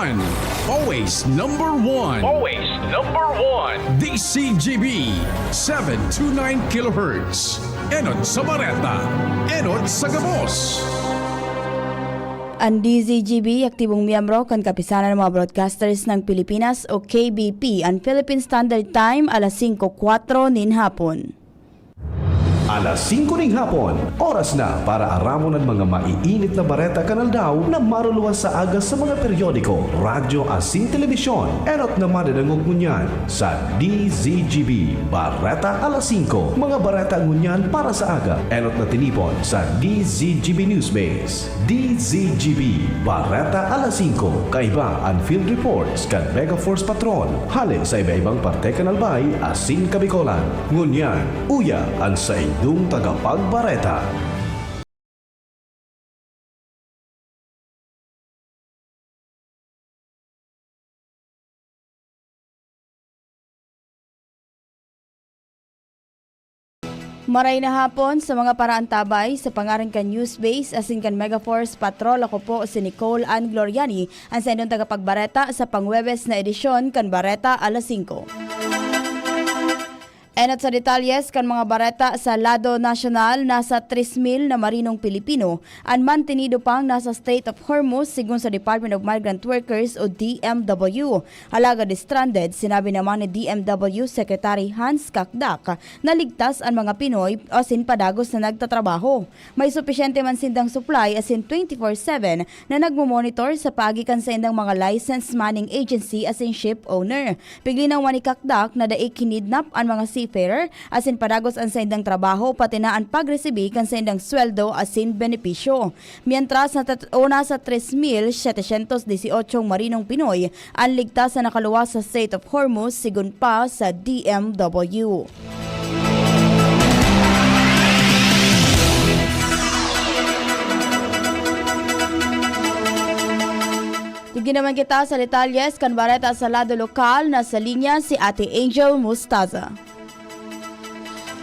one. Always number one. Always number one. DCGB 729 kHz. Enod sa Bareta. Enod sa Gabos. Ang DZGB, aktibong miyembro kan kapisanan ng mga broadcasters ng Pilipinas o KBP, ang Philippine Standard Time, alas 5:04 nin hapon. Alas 5 ng hapon, oras na para aramon ang mga maiinit na bareta kanaldaw na maruluwas sa aga sa mga periodiko, radyo asin telebisyon. Erot na madadangog ngunyan sa DZGB Bareta alas 5. Mga bareta ngunyan para sa aga. Erot na tinipon sa DZGB Newsbase. DZGB Bareta alas 5. Kaiba ang field reports kan Mega Force Patrol. Halin sa iba-ibang parte kanalbay asin kabikolan. Ngunyan, uya ang sa idong tagapagbareta. Maray na hapon sa mga paraan tabay sa pangaran kan Newsbase asin kan Megaforce Patrol. Ako po si Nicole Ann Gloriani, ang sa inyong tagapagbareta sa pangwebes na edisyon kan Bareta alas 5. Enot sa detalyes kan mga bareta sa lado nasyonal, nasa 3,000 na marinong Pilipino ang mantenido pang nasa State of Hormuz sigun sa Department of Migrant Workers o DMW. Halaga de stranded, sinabi naman ni DMW Secretary Hans Kakdak na ligtas ang mga Pinoy asin padagos na nagtatrabaho. May supisyente man sindang supply asin 24/7 na nagmomonitor sa pagikan sa indang mga licensed manning agency asin ship owner. Pigli ng wani Kakdak na daig kinidnap ang mga seafarer asin padagos ang sa indang trabaho pati na ang pagresibi kan sa indang sweldo asin benepisyo. Mientras una sa 3,718 marinong Pinoy ang ligtas na nakaluwas sa State of Hormuz sigun pa sa DMW. Tignan naman kita sa detalyes kan bareta sa lado lokal. Na sa linya si Ate Angel Mustaza.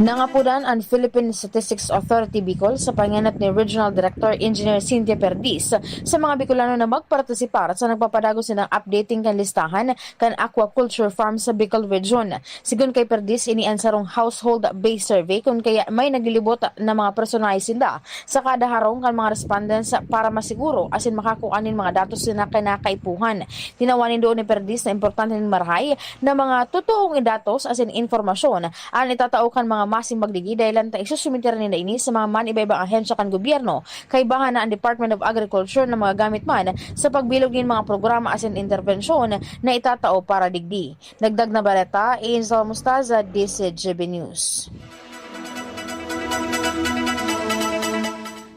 Nangapudan ang Philippine Statistics Authority Bicol sa panganap ni Regional Director Engineer Cynthia Perdiz sa mga Bicolano na magpartisipar sa nagpapadagos ng updating kan listahan kan aquaculture farm sa Bicol Region. Sigun kay Perdiz, iniansarong household-based survey kung kaya may naglilibot na mga personahe sinda sa kada harong kan mga respondents para masiguro asin makakuanin mga datos na kinakaipuhan. Tinawanin doon ni Perdiz na importante ng marahay na mga totoong datos asin informasyon ang itatao kan mga masing magdigi dahil lang tayo susumiter nila ini sa mga man iba-ibang ahensya kan gobyerno kay bahan na ang Department of Agriculture na mga gamit man sa pagbilog ng mga programa asin intervensyon na itatao para digdi. Dagdag na baleta, Angel Mustaza, DCGB News.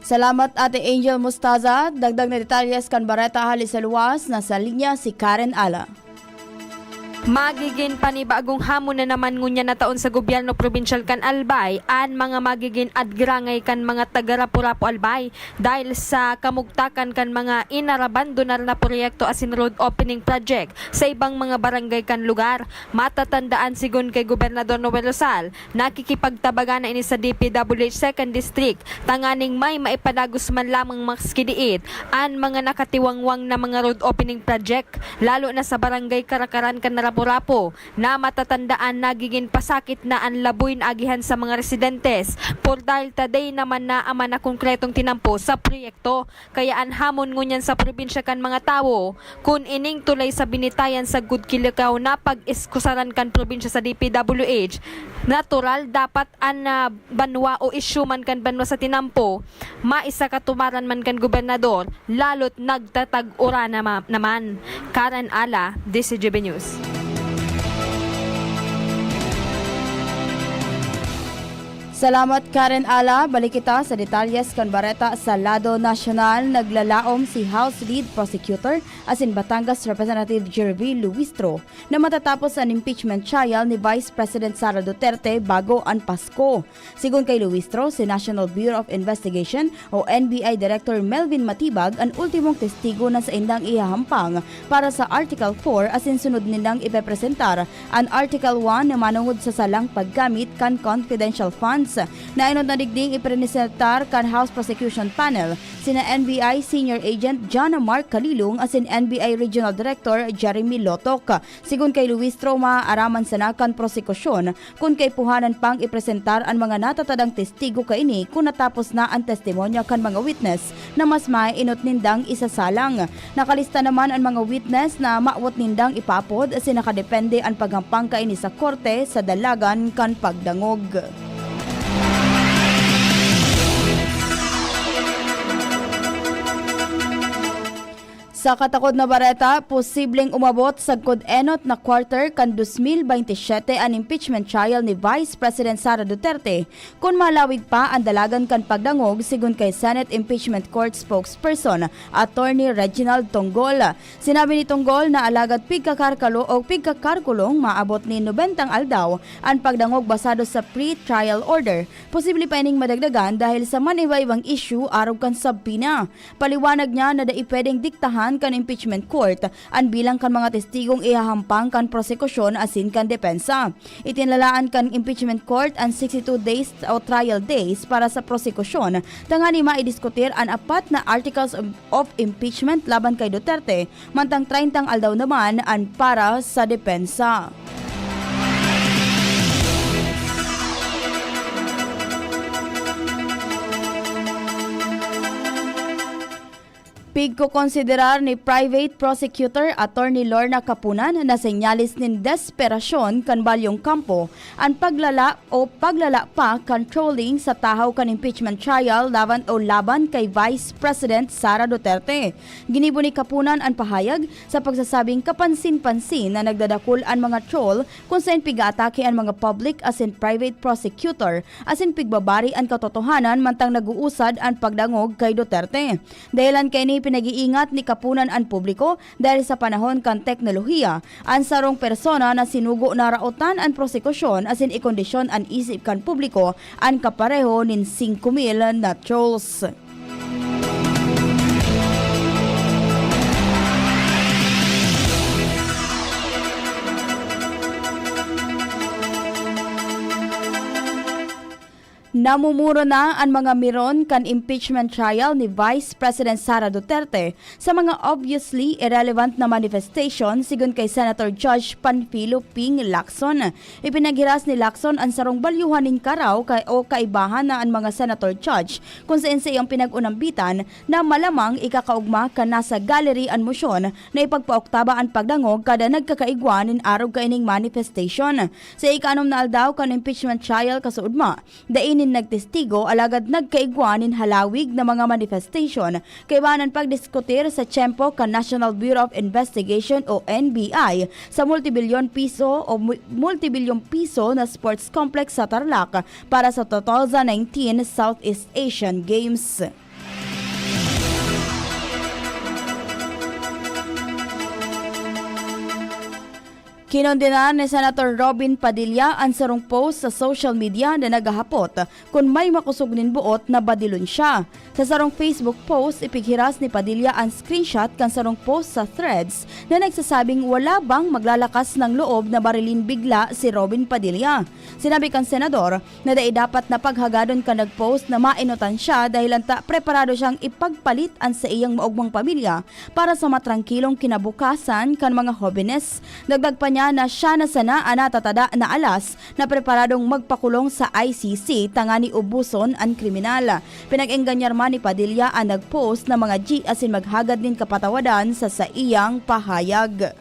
Salamat Ate Angel Mustaza. Dagdag na detalyes kan bareta halis sa luwas. Nasa linya si Karen Ala. Magiging panibagong hamon na naman ngunya na taon sa gobyerno provincial kan Albay an mga magiging adgrangay kan mga taga-Lapu-Lapu Albay dahil sa kamugtakan kan mga inarabandonar na proyekto asin road opening project sa ibang mga barangay kan lugar. Matatandaan sigun kay Gobernador Noel Rosal, nakikipagtabagan na ini sa DPWH 2nd District tanganing may maipadagos man lamang maskidiit an mga nakatiwangwang na mga road opening project lalo na sa barangay Karakaran kan Lapu-Lapu na matatandaan nagiging pasakit na ang labuin agihan sa mga residentes por dahil taday naman na ama na konkretong tinampo sa proyekto. Kaya ang hamon ngunyan sa probinsya kan mga tao kung ining tulay sa binitayan sa Gudkilikaw na pag-iskusaran kan probinsya sa DPWH, natural dapat an banwa o issue man kan banwa sa tinampo maisa katumaran man kan gobernador lalot nagtatag-ura naman. Karen Ala, DCGB News. Salamat Karen Ala. Balik kita sa detalyes kan bareta sa lado nasyonal. Naglalaom si House Lead Prosecutor asin Batangas Representative Jervy Luistro na matatapos ang impeachment trial ni Vice President Sara Duterte bago ang Pasko. Sigun kay Luistro, si National Bureau of Investigation o NBI Director Melvin Matibag ang ultimong testigo na sa indang ihahampang para sa Article 4 asin sunod nilang ipepresentar ang Article 1 na manungod sa salang paggamit kan confidential funds documents. Nainod na digding ipresentar kan House Prosecution Panel sina NBI Senior Agent John Mark Kalilong asin NBI Regional Director Jeremy Lotok. Sigun kay Luis Troma, araman sa nakan prosekusyon kung kay puhanan pang ipresentar ang mga natatadang testigo kaini kung natapos na ang testimonya kan mga witness na mas mainot nindang isasalang. Nakalista naman ang mga witness na maawat nindang ipapod asin nakadepende ang paghampang kaini sa korte sa dalagan kan pagdangog. Sa katakod na bareta, posibleng umabot sa enot na quarter kan 2027 ang impeachment trial ni Vice President Sara Duterte kung malawig pa ang dalagan kan pagdangog sigun kay Senate Impeachment Court spokesperson Attorney Reginald Tonggol. Sinabi ni Tonggol na alagad pigkakarkulong maabot ni 90 aldaw ang pagdangog basado sa pre-trial order. Posible pa ining madagdagan dahil sa maniba-ibang issue araw kan sabpina. Paliwanag niya na daipwedeng diktahan kan impeachment court ang bilang kan mga testigong ihahampang kan prosekusyon asin kan depensa. Itinlalaan kan impeachment court ang 62 days o trial days para sa prosekusyon tangani maidiskutir ang apat na articles of impeachment laban kay Duterte mantang 30 aldaw naman ang para sa depensa. Pigko-konsiderar ni Private Prosecutor Attorney Lorna Capunan na senyalis nin desperasyon kan Balyong Campo ang paglala pa controlling sa tahaw kan impeachment trial laban kay Vice President Sara Duterte. Ginibo ni Capunan ang pahayag sa pagsasabing kapansin-pansin na nagdadakol ang mga troll kung saan piga-atake ang mga public as in private prosecutor as in pigbabari ang katotohanan mantang nag-uusad ang pagdangog kay Duterte. Dahilan kay ni pinag-iingat ni Capunan ang publiko dahil sa panahon kan teknolohiya, ang sarong persona na sinugo na rautan ang prosekusyon asin ikondisyon ang isip kan publiko ang kapareho nin 5,000 na trolls. Namumuro na ang mga miron kan impeachment trial ni Vice President Sara Duterte sa mga obviously irrelevant na manifestation sigun kay Senator Judge Panfilo Ping Lacson. Ipinaghiras ni Lacson ang sarong balyuhaning karaw o kaibahan na ang mga Senator Judge kung saan sa iyang pinag-unambitan na malamang ikakaugma ka nasa gallery ang motion na ipagpaoktaba ang pagdangog kada nagkakaigwan in araw kaining manifestation. Sa ika-6 na aldaw kan impeachment trial kasuudma, dainin nagtestigo alagad nagkaigwanin halawig na mga manifestation kay banan pagdiskutir sa tiyempo ka National Bureau of Investigation o NBI sa multibilyon piso na sports complex sa Tarlac para sa 2019 Southeast Asian Games. Kinondenan ni Senator Robin Padilla ang sarong post sa social media na nagahapot kung may makusog nin buot na badilon siya. Sa sarong Facebook post, ipighiras ni Padilla ang screenshot kan sarong post sa Threads na nagsasabing wala bang maglalakas ng loob na barilin bigla si Robin Padilla. Sinabi kan senador na dapat na paghagadon ka nagpost na mainutan siya dahil preparado siyang ipagpalit ang sa iyang maugmang pamilya para sa matrangkilong kinabukasan kan mga jóvenes. Dagdag pa niya na siya na sana anatatada na alas na preparadong magpakulong sa ICC tangani ubuson ang kriminal. Pinag-engganyar man ni Padilla ang nagpost na mga G asin maghagad din kapatawadan sa iyang pahayag.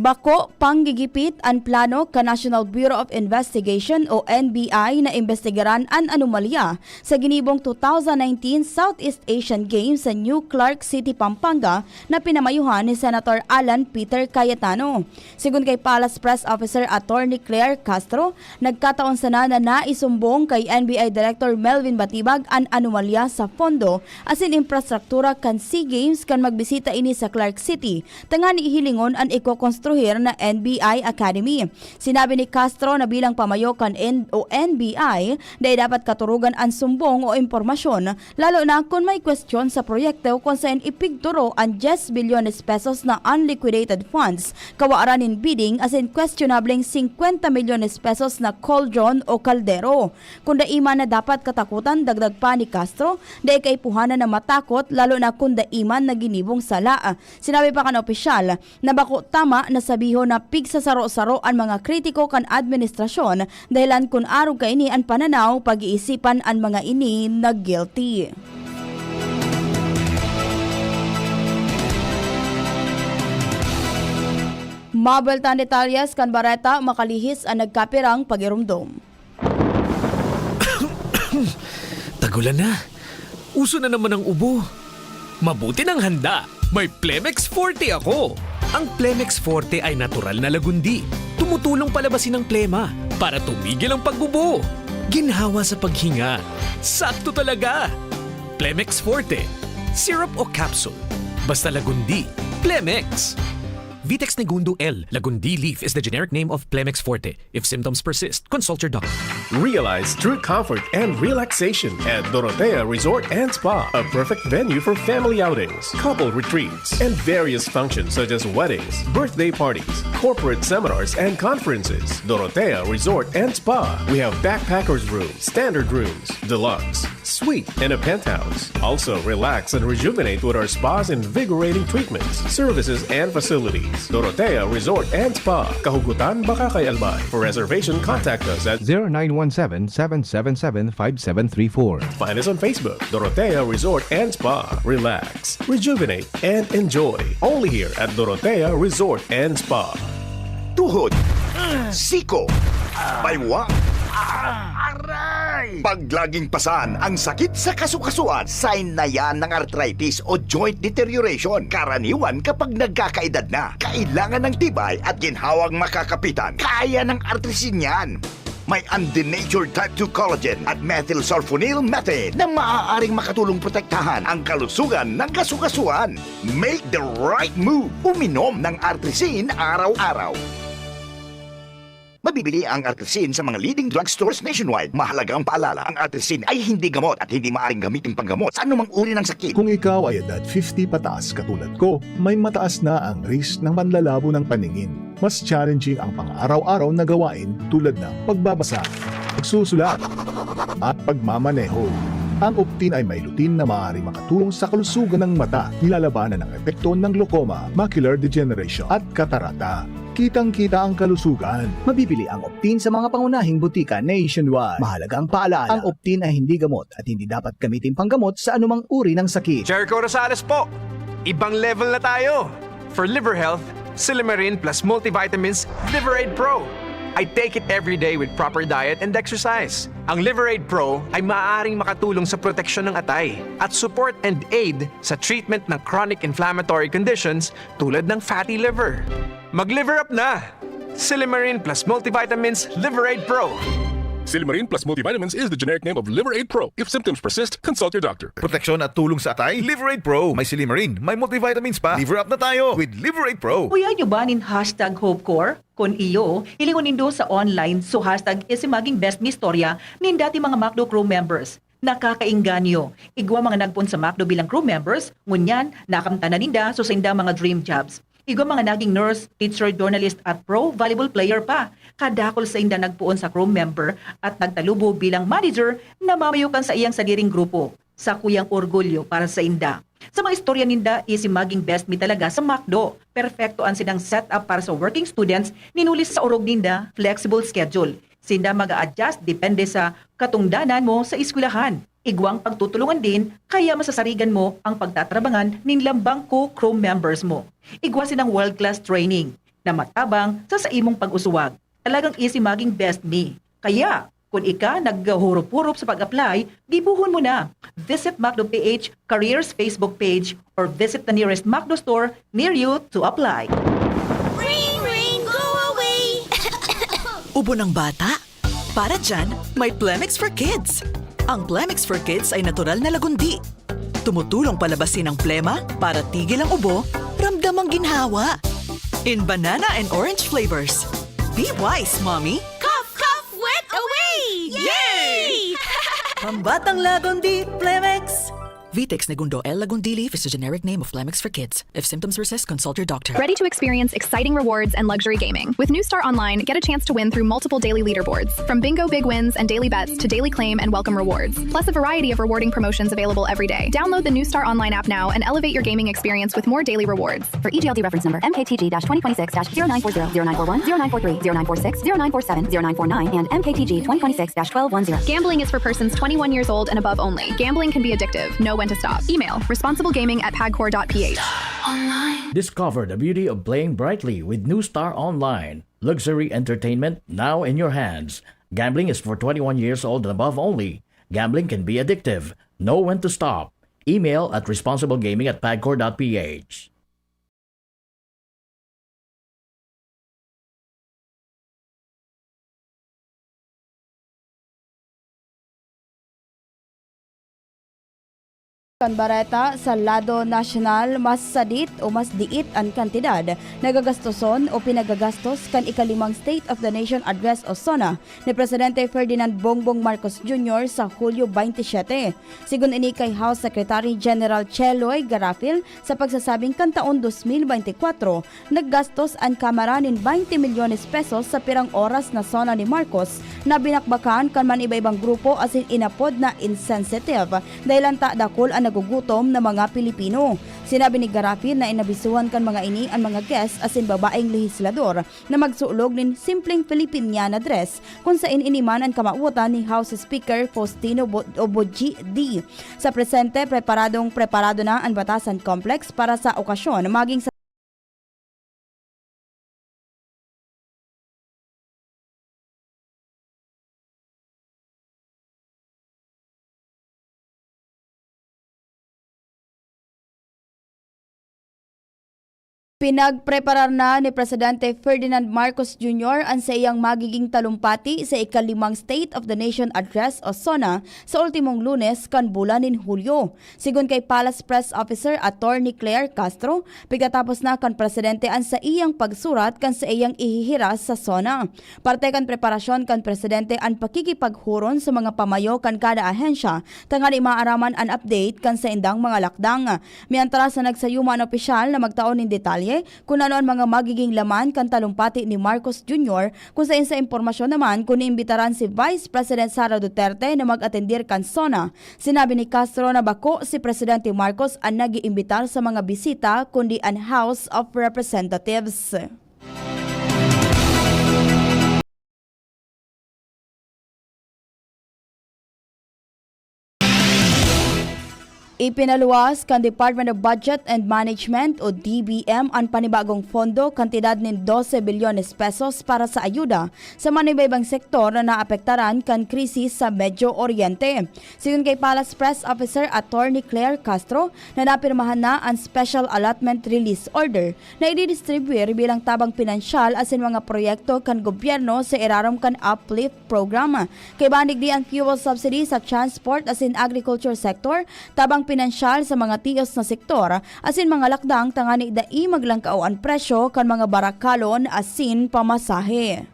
Bako panggigipit ang plano ka National Bureau of Investigation o NBI na imbestigaran ang anomalya sa ginibong 2019 Southeast Asian Games sa New Clark City, Pampanga na pinamayuhan ni Senator Alan Peter Cayetano. Sigun kay Palace Press Officer Attorney Claire Castro, nagkataon sana na naisumbong kay NBI Director Melvin Batibag ang anomalya sa pondo asin infrastruktura kan SEA Games kan magbisita ini sa Clark City. Tangani ihilingon ang iko-construction rekonstruhir na NBI Academy. Sinabi ni Castro na bilang pamayokan o NBI, dahil dapat katurugan ang sumbong o impormasyon, lalo na kung may question sa proyekto kung saan ipigturo ang 10 bilyones pesos na unliquidated funds, kawaaran in bidding as in questionableng 50 milyones pesos na cauldron o kaldero. Kung daiman na dapat katakutan, dagdag pa ni Castro, dahil kaipuhanan na matakot, lalo na kung daiman na ginibong sala. Sinabi pa kan opisyal na bako tama na sabiho na pigsasaro-saro ang mga kritiko kan administrasyon dahilan kung araw kaini ang pananaw pag-iisipan ang mga ini na guilty. Mabeltan detalyes kan Bareta makalihis ang nagkapirang pagirumdom. Tagulan na. Uso na naman ang ubo. Mabuti ng handa. May Plemex Forte ako. Ang Plemex Forte ay natural na lagundi. Tumutulong palabasin ang plema para tumigil ang pagbubo. Ginhawa sa paghinga. Sakto talaga. Plemex Forte. Syrup o capsule. Basta lagundi. Plemex. Vitex Negundo L. Lagundi leaf is the generic name of Plemex Forte. If symptoms persist, consult your doctor. Realize true comfort and relaxation at Dorotea Resort and Spa, a perfect venue for family outings, couple retreats, and various functions such as weddings, birthday parties, corporate seminars, and conferences. Dorotea Resort and Spa. We have backpackers rooms, standard rooms, deluxe, suite, and a penthouse. Also, relax and rejuvenate with our spa's invigorating treatments, services, and facilities. Dorotea Resort and Spa, Kahugutan, Bakakay, Albay. For reservation, contact us at 0917-777-5734. Find us on Facebook, Dorotea Resort and Spa. Relax, rejuvenate, and enjoy. Only here at Dorotea Resort and Spa. Tuhod, siko, baywa, pag laging pasan ang sakit sa kasukasuan, sign na yan ng arthritis o joint deterioration. Karaniwan kapag nagkakaedad na, kailangan ng tibay at ginhawang makakapitan. Kaya ng artrisin yan. May undenatured type 2 collagen at methylsulfonyl methane na maaaring makatulong protektahan ang kalusugan ng kasukasuan. Make the right move. Uminom ng artrisin araw-araw. Mabibili ang Artrisin sa mga leading drugstores nationwide. Mahalaga ang paalala, ang Artrisin ay hindi gamot at hindi maaaring gamitin panggamot sa anumang uri ng sakit. Kung ikaw ay edad 50 pataas katulad ko, may mataas na ang risk ng panlalabo ng paningin. Mas challenging ang pang-araw-araw na gawain tulad ng pagbabasa, pagsusulat, at pagmamaneho. Ang Optin ay may lutin na maaaring makatulong sa kalusugan ng mata, nilalabanan ang epekto ng glaucoma, macular degeneration at katarata. Kitang-kita ang kalusugan. Mabibili ang Optin sa mga pangunahing butika nationwide. Mahalaga ang paalala, ang Optin ay hindi gamot at hindi dapat gamitin panggamot sa anumang uri ng sakit. Jericho Rosales po! Ibang level na tayo! For liver health, Silimarin plus multivitamins Liverade Pro. I take it every day with proper diet and exercise. Ang Liverade Pro ay maaaring makatulong sa proteksyon ng atay at support and aid sa treatment ng chronic inflammatory conditions tulad ng fatty liver. Mag-liver up na! Silimarin plus multivitamins Liverade Pro. Silimarin plus multivitamins is the generic name of Liverade Pro. If symptoms persist, consult your doctor. Proteksyon at tulong sa atay, Liverade Pro. May Silimarin, may multivitamins pa. Liver up na tayo with Liverade Pro. Kuya nyo ba nin hashtag HopeCore? Kung iyo, ilingon nindo sa online so hashtag isimaging best ni istorya nin dati mga MacDo crew members. Nakakainganyo. Igwa mga nagpun sa MacDo bilang crew members, ngunyan, nakamtanan ninda so sa inda mga dream jobs. Igwa mga naging nurse, teacher, journalist at pro volleyball player pa. Kadakol sa inda nagpuon sa crew member at nagtalubo bilang manager na mamayukan sa iyang saliring grupo. Sa kuyang orgulyo para sa inda. Sa mga istorya ninda, isimaging best mi talaga sa MacDo. Perfecto ang sinang setup para sa working students, ninulis sa urog ninda, flexible schedule. Sinda mag-a-adjust depende sa katungdanan mo sa eskwelahan. Igwang pagtutulungan din, kaya masasarigan mo ang pagtatrabangan nin lambang co-crew members mo. Igwa sinang world-class training na matabang sa imong pag-usuwag. Talagang easy maging best me. Kaya, kung ika naghurup-hurup sa pag-apply, dibuhon mo na. Visit MacDo PH Careers Facebook page or visit the nearest MacDo store near you to apply. Ring, ring, go away! Ubo ng bata? Para dyan, may Plemex for Kids. Ang Plemex for Kids ay natural na lagundi. Tumutulong palabasin ang plema para tigil ang ubo, ramdam ang ginhawa. in banana and orange flavors. Be wise, Mommy! Cough, cough, wet away! Yay! Pambatang Lagundi, Plemex! Vitex Negundo L. Lagundi Leaf is the generic name of Plemex for kids. If symptoms persist, consult your doctor. Ready to experience exciting rewards and luxury gaming. With New Star Online, get a chance to win through multiple daily leaderboards. From bingo big wins and daily bets to daily claim and welcome rewards. Plus a variety of rewarding promotions available every day. Download the New Star Online app now and elevate your gaming experience with more daily rewards. For EGLD reference number MKTG-2026-0940, 0940, 0943, 0946, 0947, 0949, and MKTG 2026-1210. Gambling is for persons 21 years old and above only. Gambling can be addictive. Know when to stop. Email responsiblegaming@pagcor.ph. Discover the beauty of playing brightly with New Star Online. Luxury entertainment now in your hands. Gambling is for 21 years old and above only. Gambling can be addictive. Know when to stop. Email at responsiblegaming@pagcor.ph. Bareta sa lado nasyonal, mas sadit o mas diit ang kantidad nagagastoson o pinagagastos kan ikalimang State of the Nation Address o SONA ni Presidente Ferdinand Bongbong Marcos Jr. sa Hulyo 27. Sigun ini kay House Secretary General Cheloy Garafil sa pagsasabing kan taon 2024, naggastos ang Kamara nin 20 milyones pesos sa pirang oras na SONA ni Marcos na binakbakan kan man iba-ibang grupo asin inapod na insensitive dahil ang dakol ang nagugutom na mga Pilipino. Sinabi ni Garafil na inabisuhan kan mga ini ang mga guests asin babaeng lehislador na magsuulog nin simpleng Filipinian address kung saan iniman ang kamautan ni House Speaker Faustino Oboji D. Sa presente, preparado na ang batasan complex para sa okasyon maging sa Pinagpreparar na ni Presidente Ferdinand Marcos Jr. ang sa iyang magiging talumpati sa ikalimang State of the Nation Address o SONA sa ultimong Lunes kan bulan nin Hulyo. Sigun kay Palace Press Officer Attorney Claire Castro, pagkatapos na kan Presidente ang sa iyang pagsurat kan sa iyang ihihiras sa SONA. Parte kan preparasyon kan Presidente ang pakikipaghuron sa mga pamayo kan kada ahensya tangani maaraman an update kan sa indang mga lakdang. Mientras sa nagsayuman opisyal na magtaon nin detalye kung ano ang mga magiging laman kan talumpati ni Marcos Jr. kung sa impormasyon naman kung iimbitaran si Vice President Sara Duterte na mag-atendir kan SONA. Sinabi ni Castro na bako si Presidente Marcos ang nag-iimbitar sa mga bisita kundi ang House of Representatives. Ipinaluwas kan Department of Budget and Management o DBM ang panibagong fondo kantidad nin 12 bilyones pesos para sa ayuda sa manibaybang sektor na naapektaran kan krisis sa Medyo Oriente. Sigun kay Palace Press Officer Attorney Claire Castro na napirmahan na ang Special Allotment Release Order na i-distribute bilang tabang pinansyal asin mga proyekto kan gobyerno sa irarom kan Uplift Program. Kay banig di ang fuel subsidy sa transport asin agriculture sector, tabang pinansyal sa mga tiyos na sektor asin mga lakdang tangani dai maglangkao ang presyo kan mga barakalon asin pamasahe.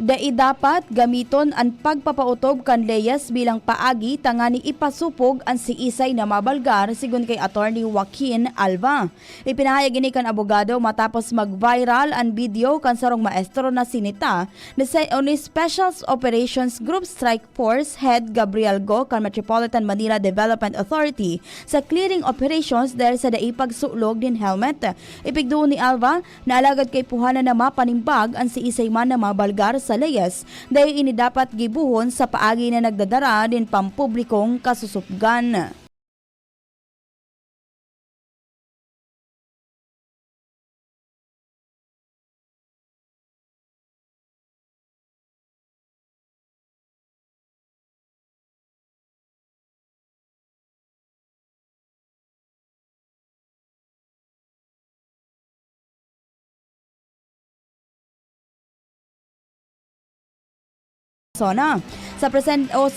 Dai dapat gamiton ang pagpapautob kan leyes bilang paagi tangani ipasupog ang siisay na mabalgar sigun kay Attorney Joaquin Alva. Ipinahayag ini kan abogado matapos mag-viral ang video kan sarong maestro na sinita ni Special Operations Group Strike Force Head Gabriel Go kan Metropolitan Manila Development Authority sa clearing operations dahil sa daipagsulog din helmet. Ipigduon ni Alva na alagad kay puhana na mapanimbag ang siisay man na mabalgar sa layas dahil ini dapat gibuhon sa paagi na nagdadara din pampublikong kasusupgan. SONA. Sa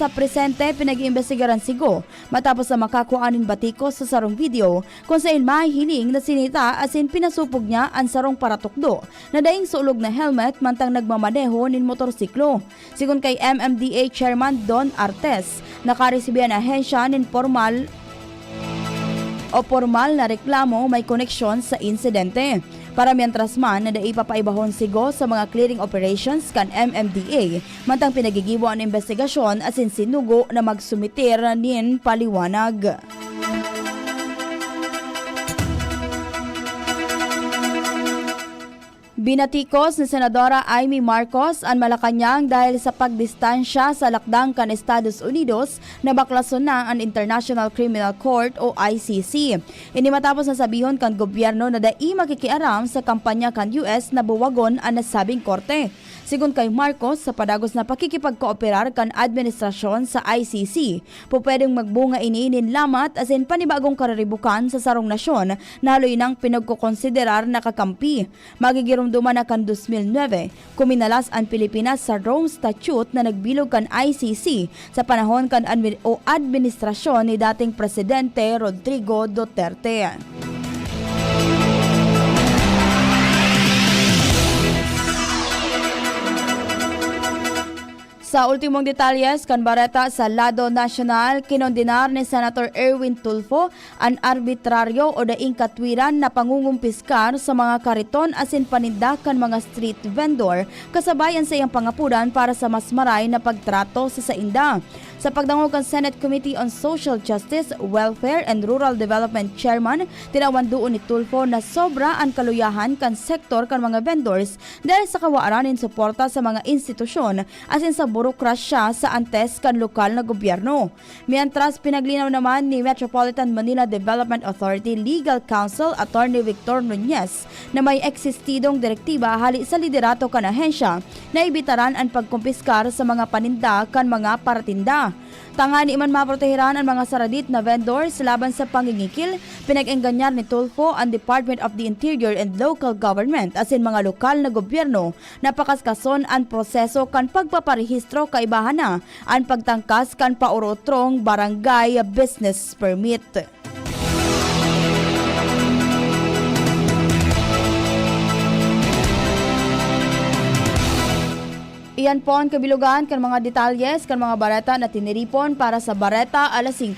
presente pinag-iimbestigaran si Go matapos na makakuanin batikos sa sarong video kung saan mahihiling na sinita asin pinasupog niya ang sarong paratukdo na daing sulog na helmet mantang nagmamaneho nin motorsiklo. Sigon kay MMDA Chairman Don Artes, nakaresibyan ang ahensya nin formal na reklamo may koneksyon sa insidente. Para mientras man na ipapaibahon si Go sa mga clearing operations kan MMDA, mantang pinagigibo ang investigasyon asin sinugo na magsumitir nin paliwanag. Binatikos ni Senadora Amy Marcos ang Malacanang dahil sa pagdistansya sa lakdang kan Estados Unidos na baklason na ang International Criminal Court o ICC. Ini matapos na sabihon kan gobyerno na dai makikiaram sa kampanya kan US na buwagon ang nasabing korte. Sigon kay Marcos, sa padagos na pakikipagkooperar kan administrasyon sa ICC, pupwedeng magbunga ini lamat asin panibagong kararibukan sa sarong nasyon na haloy nang pinagkukonsiderar na kakampi. Magigirumduman na kan 2009, kuminalas ang Pilipinas sa Rome Statute na nagbilog kan ICC sa panahon kan administrasyon ni dating Presidente Rodrigo Duterte. Sa ultimong detalyes, kan bareta sa Lado Nacional, kinondinar ni Senator Erwin Tulfo ang arbitraryo o daing katwiran na pangungumpiskar sa mga kariton asin paninda kan mga street vendor kasabayan sa iyang pangapudan para sa mas maray na pagtrato sa sainda. Sa pagdangog kan Senate Committee on Social Justice, Welfare and Rural Development Chairman, tinawan doon ni Tulfo na sobra ang kaluyahan kan sektor kan mga vendors dahil sa kawaaran in suporta sa mga institusyon asin sa burokrasya sa antes kan lokal na gobyerno. Mientras pinaglinaw naman ni Metropolitan Manila Development Authority Legal Counsel Attorney Victor Nunez na may eksistidong direktiba hali sa liderato kan ahensya na ibitaran ang pagkumpiskar sa mga paninda kan mga paratinda. Tangani man maprotehiran ang mga saradit na vendors laban sa pangingikil, pinag-engganyar ni Tulfo ang Department of the Interior and Local Government asin mga lokal na gobyerno na pakaskason ang proseso kan pagpaparehistro kaibahan na ang pagtangkas kan paurotrong barangay business permit. Iyan po ang kabilugan kan mga detalyes kan mga bareta na tiniripon para sa Bareta alas 5.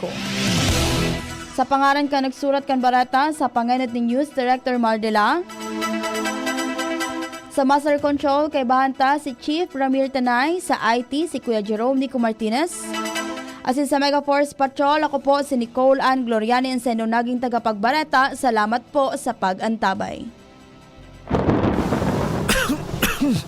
Sa pangaran ka nagsurat kan bareta sa panganit ni News Director Mardela. Sa Master Control kay bahanta si Chief Ramir Tanay, sa IT si Kuya Jerome Nico Martinez. Asin sa Mega Force Patrol, ako po si Nicole Ann Gloriani Enseno naging tagapagbareta. Salamat po sa pag-antabay.